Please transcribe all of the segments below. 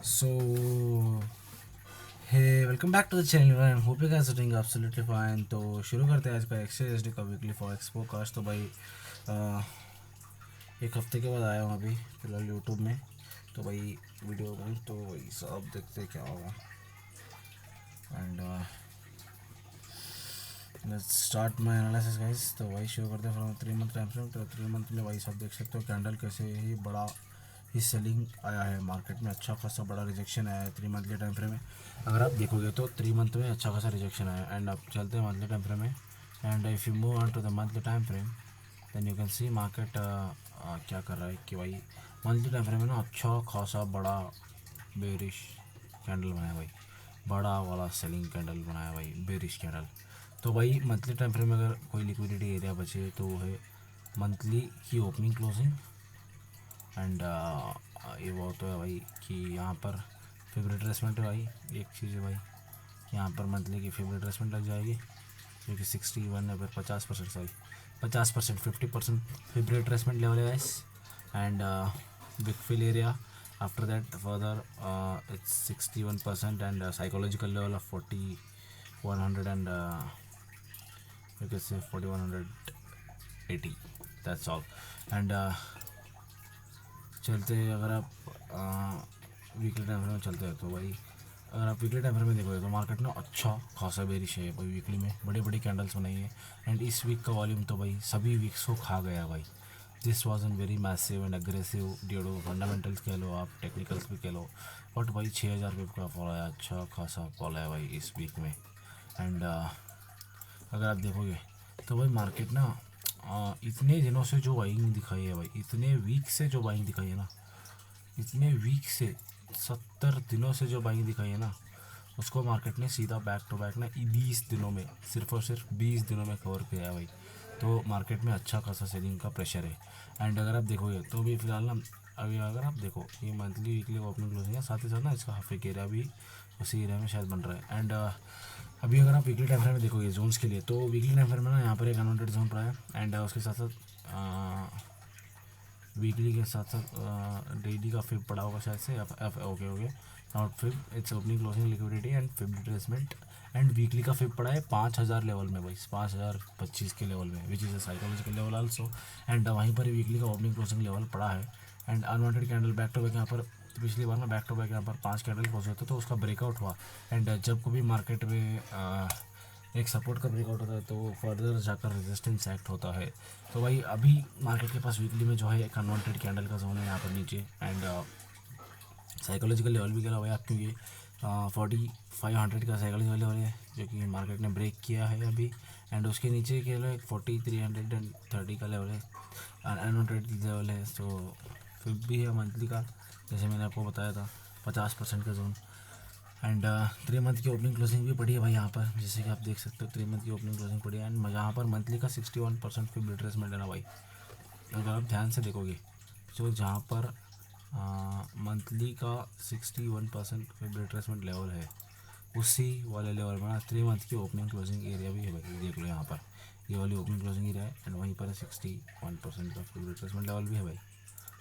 So, hey, welcome back to the channel and hope you guys are doing absolutely fine. तो शुरू करते हैं आज का एक्सएसडी का वीकली फॉरेक्स फोरकास्ट। तो भाई अ, एक हफ्ते के बाद आया हूँ अभी फिलहाल यूट्यूब में। तो भाई वीडियो में तो वही सब देखते क्या होगा। And let's start my analysis guys. तो भाई शुरू करते हैं फ्रॉम 3 मंथ टाइम फ्रेम। तो 3 मंथ में भाई सब देख सकते हो कैंडल कैसे ही बड़ा ही सेलिंग आया है मार्केट में। अच्छा खासा बड़ा रिजेक्शन आया है 3 मंथ के टाइम फ्रेम में। अगर आप देखोगे तो 3 मंथ में अच्छा खासा रिजेक्शन आया। एंड अब चलते हैं मंथली टाइम फ्रेम में। And if you move on to the monthly time frame then you can see market क्या कर रहा है कि भाई मंथली टाइम फ्रेम में ना अच्छा खासा बड़ा बेरिश कैंडल बनाया भाई। बड़ा वाला सेलिंग कैंडल बनाया भाई, बेरिश कैंडल। तो भाई मंथली टाइम फ्रेम में अगर कोई लिक्विडिटी एरिया बचे तो वो है मंथली की ओपनिंग क्लोजिंग। एंड ये वो तो है भाई कि यहाँ पर फिब रिट्रेसमेंट है भाई। एक चीज़ है भाई, यहाँ पर मंथली की फिब रिट्रेसमेंट लग जाएगी जो कि 61 है फिर 50%, सॉरी 50%, 50% फिब रिट्रेसमेंट लेवल है guys. And big fill area after that further it's 61% and psychological level of 4100 and you can say 4180, that's all. And चलते अगर आप वीकली टाइम फ्रेम में चलते हैं तो भाई अगर आप वीकली टाइम फ्रेम में देखोगे तो मार्केट ना अच्छा खासा बेरिश है भाई। वीकली में बड़ी बड़ी कैंडल्स बनाई है। एंड इस वीक का वॉल्यूम तो भाई सभी वीक्स को खा गया भाई। This was an very massive and aggressive due to fundamentals कह लो आप, टेक्निकल्स भी कह लो। बट भाई 6000 पिप का फॉल आया, अच्छा खासा फॉल आया भाई इस वीक में। एंड अगर आप देखोगे तो भाई मार्केट ना इतने दिनों से जो बाइंग दिखाई है भाई, इतने वीक से जो बाइंग दिखाई है ना, इतने वीक से 70 दिनों से जो बाइंग दिखाई है ना, उसको मार्केट ने सीधा बैक टू बैक ना 20 दिनों में, सिर्फ और सिर्फ 20 दिनों में कवर किया है भाई। तो मार्केट में अच्छा खासा सेलिंग का प्रेशर है। एंड अगर आप देखोगे तो भी फिलहाल ना अभी अगर आप देखो ये मंथली वीकली ओपनिंग क्लोजिंग है, साथ ही साथ ना इसका हाफ एक एरिया भी उसी एरिया में शायद बन रहा है। एंड अभी अगर आप वीकली टाइम फ्रेम में देखोगे जोन्स के लिए तो वीकली टाइम फ्रेम में ना यहाँ पर एक अनवांटेड जोन पड़ा है। एंड उसके साथ साथ वीकली के साथ साथ डेली का फिब पड़ा होगा शायद से। Okay okay, not fib, it's opening closing liquidity and fib retracement. And weekly का फिब पड़ा है 5000 लेवल में भाई, 5025 के लेवल में, which is a psychological level also. And वहीं पर वीकली का ओपनिंग क्लोजिंग लेवल पड़ा है। And unwanted candle back to back यहाँ पर पिछली बार ना बैक टू बैक यहाँ पर 5 कैंडल पहुँचे थे तो उसका ब्रेकआउट हुआ। एंड जब कभी मार्केट में एक सपोर्ट का ब्रेकआउट होता है तो फर्दर जाकर रेजिस्टेंस एक्ट होता है। तो भाई अभी मार्केट के पास वीकली में जो है एक अनवांटेड कैंडल का जोन है यहाँ पर नीचे। एंड साइकोलॉजिकल लेवल भी करा भाई आप, क्योंकि 4500 का साइकोलॉजिकल लेवल है जो कि मार्केट ने ब्रेक किया है अभी। एंड उसके नीचे के लिए 4330 का लेवल है, अनवांटेड लेवल है। तो फिर भी है मंथली का, जैसे मैंने आपको बताया था 50% का जोन। एंड 3 मंथ की ओपनिंग क्लोजिंग भी पड़ी है भाई यहाँ पर, जैसे कि आप देख सकते हो 3 मंथ की ओपनिंग क्लोजिंग पड़ी है। एंड यहाँ पर मंथली का 61% फिर रिट्रेसमेंट है ना भाई। अगर आप ध्यान से देखोगे तो जहाँ पर मंथली का 61% फिर रिट्रेसमेंट लेवल है, उसी वाले लेवल में ना 3 मंथ की ओपनिंग क्लोजिंग एरिया भी है भाई। देख लो यहाँ पर ये वाली ओपनिंग क्लोजिंग एरिया है एंड वहीं पर 61% का फिर रिट्रेसमेंट लेवल भी है भाई।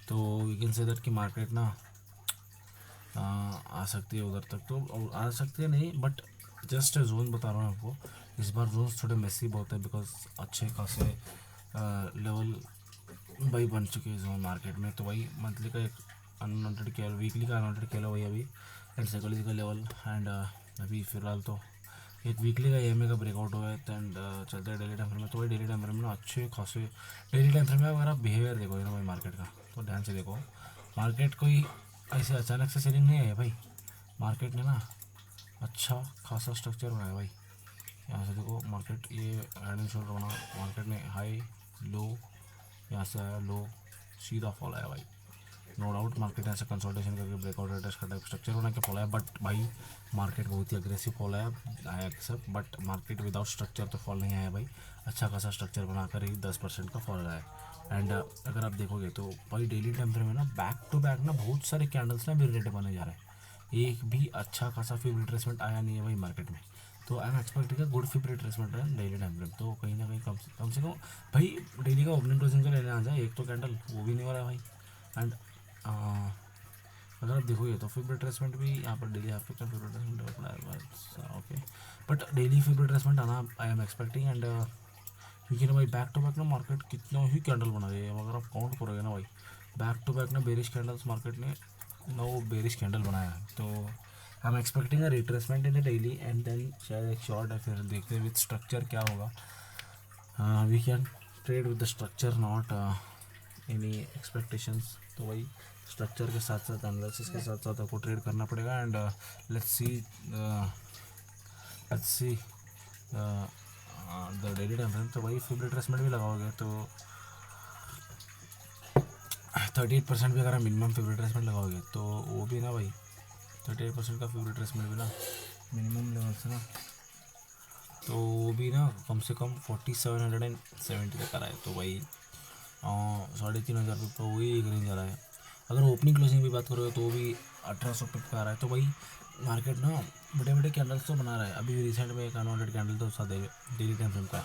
तो वी कैन से दैट कि मार्केट ना आ सकती है उधर तक, तो आ सकती है नहीं, बट जस्ट जोन बता रहा हूँ आपको। इस बार जोन थोड़े मेसी बहुत है बिकॉज अच्छे खासे लेवल भाई बन चुके हैं जोन मार्केट में। तो भाई मंथली का एक अनवांटेड कैल, वीकली का अनवांटेड कैल भाई अभी, एंड साइकोलॉजिकल लेवल। एंड अभी फिलहाल तो एक वीकली का EMA का ब्रेकआउट हुआ है। एंड चलते हैं डेली टाइम फ्रेम में। तो भाई डेली टाइम फ्रेम में ना अच्छे खासे डेली टाइम फ्रेम में अगर आप बिहेवियर देखोगे ना भाई मार्केट का, तो ध्यान से देखो मार्केट कोई ऐसे अचानक से सेलिंग नहीं है भाई। मार्केट ने ना अच्छा खासा स्ट्रक्चर बनाया भाई। यहाँ से देखो मार्केट ये हेड एंड शोल्डर बना, मार्केट ने हाई लो, यहाँ से आया लो, सीधा फॉल आया भाई। नो डाउट मार्केट ऐसे कंसल्टेशन करके ब्रेकआउट टेस्ट का टाइप स्ट्रक्चर बना के फॉल आया। बट भाई मार्केट बहुत ही अग्रेसिव फॉल आया except, but market without structure तो फॉल नहीं आया भाई। अच्छा खासा स्ट्रक्चर बनाकर ही 10% का फॉल आया है। एंड अगर आप देखोगे तो भाई डेली टाइम फ्रेम में ना बैक टू बैक ना बहुत सारे कैंडल्स ना भी रेट बने जा रहे हैं। एक भी अच्छा खासा फिब रिट्रेसमेंट आया नहीं है भाई मार्केट में। तो I am expecting good fib retracement है डेली टाइम फ्रेम। तो कहीं ना कहीं कम से कम भाई डेली का ओपनिंग क्लोजिंग का लेने आ जाए एक तो कैंडल, वो भी नहीं हो रहा है भाई। एंड अगर आप देखोगे तो फिब रिट्रेसमेंट भी यहाँ पर डेली हाफ फिब रिट्रेसमेंट अपना है okay, but daily fib retracement आना आई एम एक्सपेक्टिंग। एंड क्योंकि ना भाई बैक टू बैक ना मार्केट कितना ही कैंडल बना रही है, अगर आप काउंट करोगे ना भाई बैक टू बैक ना बेरिश कैंडल्स मार्केट ने ना वो बेरिश कैंडल बनाया है। तो I am expecting a retracement in the daily and then शायद एक शॉर्ट है, फिर देखते हैं विद स्ट्रक्चर क्या होगा। We can trade with the structure not any expectations. तो वही स्ट्रक्चर के साथ साथ एनालिसिस के साथ साथ आपको ट्रेड करना पड़ेगा। And let's see the daily time frame. तो वही फिब रिट्रेसमेंट भी लगाओगे तो 38% भी अगर आप मिनिमम फिब रिट्रेसमेंट लगाओगे तो वो भी ना भाई 38% का फिब रिट्रेसमेंट भी ना मिनिमम लेवल से ना तो वो भी ना कम से कम 4770 तक आ रहा है। तो भाई 3,500 का वही एक रेंज आ रहा है। अगर ओपनिंग क्लोजिंग भी बात करोगे तो वो भी 1800 पिप का आ रहा है। तो भाई मार्केट ना बड़े बड़े कैंडल्स तो बना रहा है। अभी रिसेंट में एक अनवांटेड कैंडल तो था डेली टाइम फ्रेम का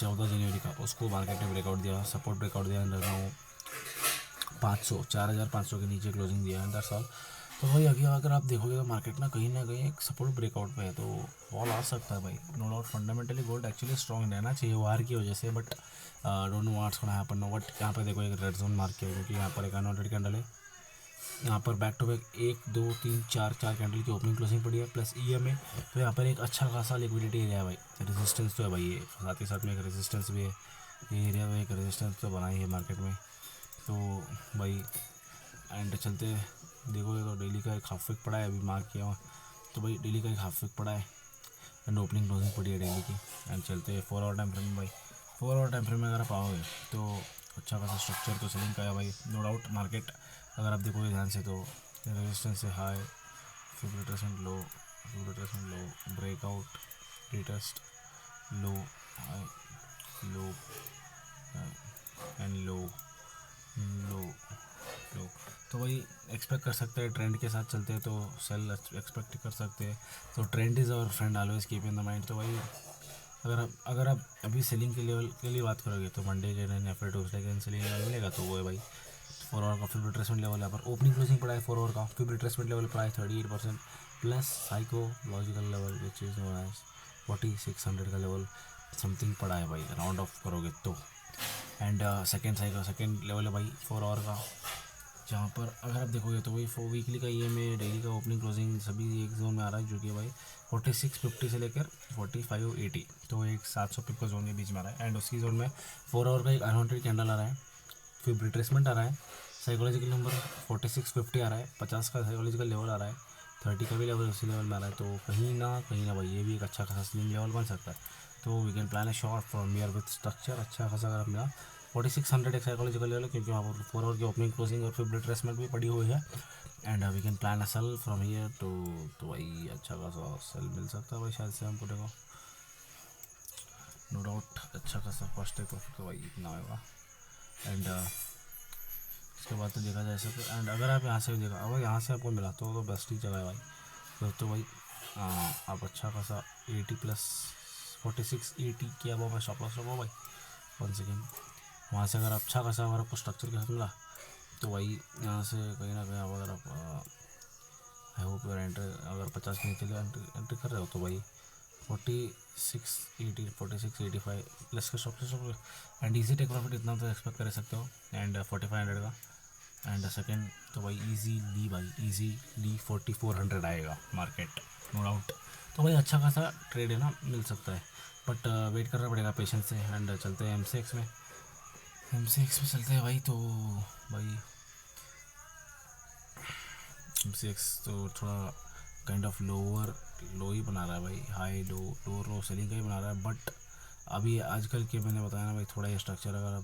14 जनवरी का, उसको मार्केट ने ब्रेकआउट दिया, सपोर्ट ब्रेकआउट दिया, अंदर ना वो 4,500 के नीचे क्लोजिंग दिया अंदर साल। तो भाई आगे अगर आप देखोगे तो मार्केट ना कहीं एक सपोर्ट ब्रेकआउट पे है, तो फॉल आ सकता है भाई। No doubt fundamentally gold actually strong रहना चाहिए वार की वजह से, but don't know what's gonna happen no. But यहाँ पे देखो एक रेड जोन मार्क किया क्योंकि यहाँ पर एक अनवांटेड कैंडल है। यहाँ पर बैक टू बैक 1 2 3 4 कैंडल की ओपनिंग क्लोजिंग पड़ी है प्लस EMA। तो यहाँ पर एक अच्छा खासा लिक्विडिटी एरिया है भाई, रेजिस्टेंस तो है भाई, ये साथ ही साथ में एक रेजिस्टेंस भी है। ये एरिया में एक रेजिस्टेंस तो बनाई है मार्केट में। तो भाई एंड चलते देखोगे तो डेली का एक हाफ विक पड़ा है, अभी मार्क किया हुआ। तो भाई डेली का एक हाफ विक पड़ा है एंड ओपनिंग क्लोजिंग पड़ी है डेली की। एंड चलते 4 आवर टाइम फ्रेम में भाई, 4 आवर टाइम फ्रेम में अगर आप आओगे तो अच्छा खासा स्ट्रक्चर तो सेलिंग का है भाई, नो डाउट। मार्केट अगर आप देखोगे ध्यान से तो रेजिस्टेंस से हाई, फिर रिट्रेसमेंट लो, फिर retracement low, breakout, retest, low, high, low and low, low, low. तो भाई एक्सपेक्ट कर सकते हैं ट्रेंड के साथ चलते हैं तो सेल एक्सपेक्ट कर सकते हैं। तो trend is our friend always keep in the mind. तो भाई अगर आप अभी सेलिंग के लेवल के लिए बात करोगे तो मंडे के दिन या फिर ट्यूसडे के दिन सेलिंग लेवल मिलेगा तो वो है भाई 4 आवर का फिर रिट्रेसमेंट लेवल। यहाँ पर ओपनिंग क्लोजिंग पड़ा है 4 आवर का, फिर रिट्रेसमेंट लेवल पड़ा है 38% plus psychological level which is known as 4600 का लेवल समथिंग पड़ा है भाई राउंड ऑफ करोगे तो। एंड सेकेंड लेवल है भाई 4 आवर का, जहाँ पर अगर आप देखोगे तो भाई 4 वीकली का EMA डेली का ओपनिंग क्लोजिंग सभी एक जोन में आ रहा है, जो कि भाई 4650 से लेकर 4580, तो एक 700 पिप का जोन के बीच में आ रहा है। एंड उसकी जोन में 4 आवर का एक अनवांटेड कैंडल आ रहा है, फिर रिट्रेसमेंट आ रहा है, साइकोलॉजिकल नंबर 4650 आ रहा है, 50 का साइकोलॉजिकल लेवल आ रहा है, 30 का भी लेवल उसी लेवल में आ रहा है। तो कहीं ना भाई ये भी एक अच्छा खासा स्लिंग लेवल बन सकता है। तो we can plan a short from here with structure अच्छा खासा अगर मिला 4600 एक साइकोलॉजिकल लेवल है, क्योंकि वहाँ पर 4 आवर की ओपनिंग क्लोजिंग और फिर रिट्रेसमेंट भी पड़ी हुई है। And we can plan a sell from here तो भाई अच्छा खासा सेल मिल सकता है भाई शायद से हमको, देखो नो डाउट अच्छा खासा फर्स्ट डे प्रॉफिट तो भाई इतना होगा। एंड उसके बाद तो देखा जाए सब। एंड अगर आप यहाँ से देखा अगर यहाँ से आपको मिला तो बेस्ट ही जगह है भाई। फिर तो भाई आप अच्छा खासा 80 प्लस 4680 किया हुआ स्टॉप लॉस रखो भाई 1 सेकेंड। वहाँ से अगर अच्छा खासा अगर आपको स्ट्रक्चर के साथ मिला तो भाई यहाँ से कहीं ना कहीं अगर आप आई होप यूर एंटर अगर 50 के नीचे एंट्री कर रहे हो तो भाई 4680 4685 प्लस का stop and easy take profit इतना तो एक्सपेक्ट कर सकते हो। एंड 4500 का एंड सेकेंड तो भाई इजीली 4400 आएगा मार्केट, नो डाउट। तो भाई अच्छा खासा ट्रेड है ना मिल सकता है, बट वेट करना पड़ेगा पेशेंस से। एंड चलते हैं MCX में चलते हैं भाई। तो भाई MCX तो थोड़ा काइंड ऑफ लो ही बना रहा है भाई, हाई लो सेलिंग का ही बना रहा है। बट अभी आजकल के मैंने बताया ना भाई थोड़ा ये स्ट्रक्चर अगर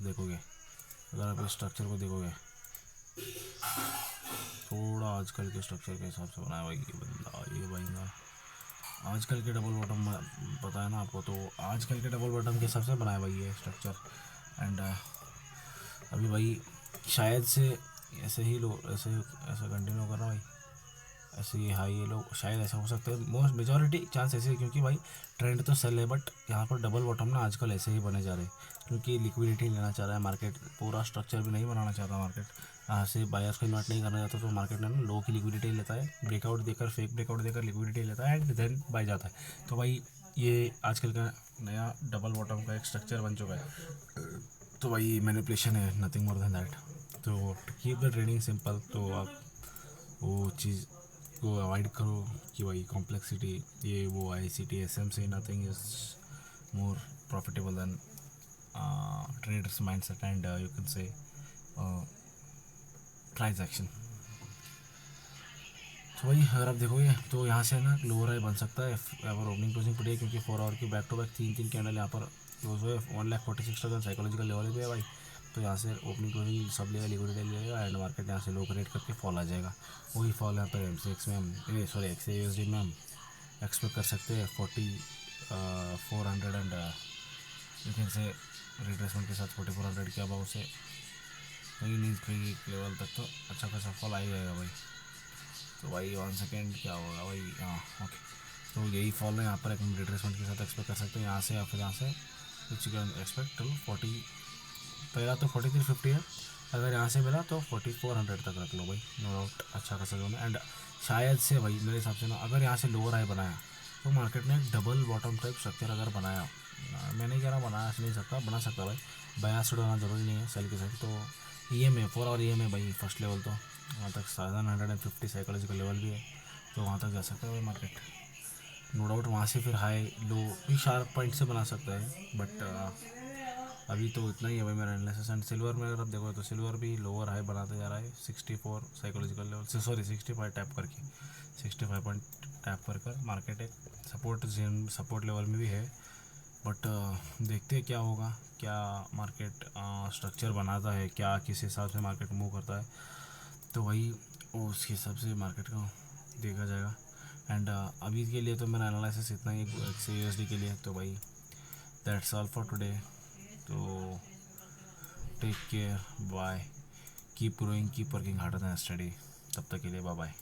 आप इस स्ट्रक्चर को देखोगे थोड़ा आजकल के स्ट्रक्चर के हिसाब से बनाया भाई ये भाई ना आजकल के डबल बॉटम पता है ना आपको, तो आजकल के डबल बॉटम के हिसाब से बनाया भाई ये स्ट्रक्चर। एंड अभी भाई शायद से ऐसे कंटिन्यू कर रहा भाई, ऐसे ही हाई ये लोग शायद ऐसा हो सकता है, मोस्ट मेजॉरिटी चांस ऐसे है, क्योंकि भाई ट्रेंड तो सेल है। बट यहाँ पर डबल बॉटम ना आजकल ऐसे ही बने जा रहे हैं, क्योंकि लिक्विडिटी लेना चाह रहा है मार्केट, पूरा स्ट्रक्चर भी नहीं बनाना चाहता मार्केट। से बायर्स को इन्वर्ट नहीं करना चाहता तो मार्केट में ना लो की लिक्विडिटी लेता है, ब्रेकआउट देकर फेक ब्रेकआउट देकर लिक्विडिटी लेता है एंड देन बाय जाता है। तो भाई ये आजकल का नया डबल बॉटम का एक स्ट्रक्चर बन चुका है। तो भाई मैनिपुलेशन है, नथिंग मोर देन दैट। तो कीप द ट्रेडिंग सिंपल। तो आप वो चीज़ को अवॉइड करो कि भाई कॉम्प्लेक्सिटी ये वो ICT SMC nothing is more profitable than traders mindset and you can say transaction. तो भाई अगर आप देखोगे तो यहाँ से ना लोअर हाई बन सकता है अगर ओपनिंग क्लोजिंग पड़ी है, क्योंकि 4 आवर की बैक टू बैक 3 कैंडल यहाँ पर क्लोज हुए 1,46,000 साइकोलॉजिकल लेवल पे है भाई। तो यहाँ से ओपनिंग क्लोजिंग सब लेगा, लिक्विडिटी लेगा एंड मार्केट यहाँ से लो क्रिएट करके फॉल आ जाएगा। वही फॉल यहाँ पर MCX में हम XAUSD में हम एक्सपेक्ट कर सकते हैं 400 and you can say retracement के साथ 4400 के अबाउ से कहीं नहीं कहीं लेवल तक तो अच्छा खासा फॉल आ ही जाएगा भाई। तो भाई 1 सेकेंड क्या होगा भाई, हाँ ओके। तो यही फॉल है यहाँ पर एक रिट्रेसमेंट के साथ एक्सपेक्ट कर सकते हैं यहाँ से, या फिर यहाँ से कुछ एक्सपेक्ट टू 40, पहला तो 4350 है, अगर यहाँ से मिला तो 4400 तक रख लो भाई, नो डाउट अच्छा खासा जोन है। एंड शायद से भाई मेरे हिसाब से ना अगर यहाँ से लोअर हाई बनाया तो मार्केट ने एक डबल बॉटम टाइप स्ट्रक्चर अगर बनाया, मैं नहीं कह रहा बना नहीं सकता, बना सकता भाई, बायस होना ज़रूरी नहीं है सेल के साथ। तो EMA 4 आवर EMA भाई फर्स्ट लेवल तो वहाँ तक 750 साइकोलॉजिकल लेवल भी है, तो वहाँ तक जा सकता है भाई मार्केट, नो डाउट। वहाँ से फिर हाई लो भी शार्प पॉइंट से बना सकता है, बट अभी तो इतना ही है भाई मेरा एनालिसिस। एंड सिल्वर में अगर आप देखो तो सिल्वर भी लोअर हाई बनाते जा रहा है 64 साइकोलॉजिकल लेवल से, सॉरी 65 टैप करके, 65 पॉइंट टैप कर मार्केट एक सपोर्ट लेवल में भी है। बट देखते हैं क्या होगा, क्या मार्केट स्ट्रक्चर बनाता है, क्या किस हिसाब से मार्केट मूव करता है, तो वही उस हिसाब से मार्केट को देखा जाएगा। एंड अभी के लिए तो मेरा एनालिसिस इतना ही XAUSD के लिए। तो भाई दैट्स ऑल फॉर टुडे। तो take care, bye, keep growing, keep working harder than study. तब तक के लिए बाय बाय।